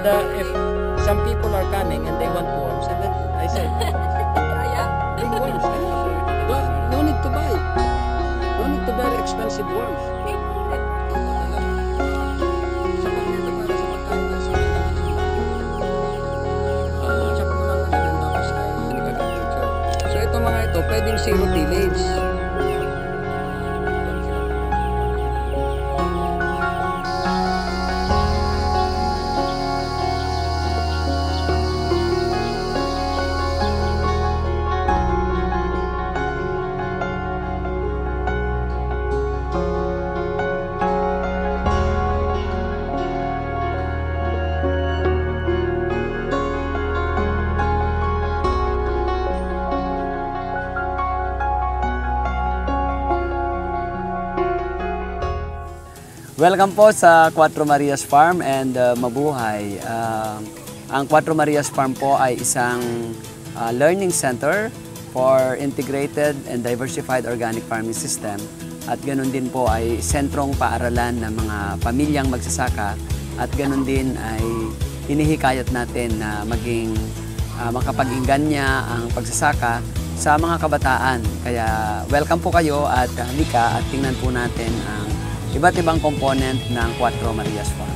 If some people are coming and they want worms, and then I said, bring worms. No need to buy. No need to buy expensive worms. So ito mga ito, pwedeng zero tillage. Welcome po sa Cuatro Marias Farm and mabuhay. Ang Cuatro Marias Farm po ay isang learning center for integrated and diversified organic farming system. At ganun din po ay sentrong paaralan ng mga pamilyang magsasaka at ganun din ay hinihikayat natin na maging makapag-inganya ang pagsasaka sa mga kabataan. Kaya welcome po kayo at halika at tingnan po natin ang iba't ibang component ng Cuatro Marias Farm.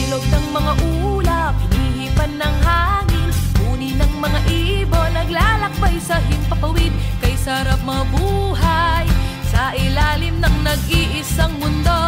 Ilog ng mga ulap, hinihipan ng hangin, uni ng mga ibon, naglalakbay sa himpapawid, kay sarap mabuhay sa ilalim ng nag-iisang mundo.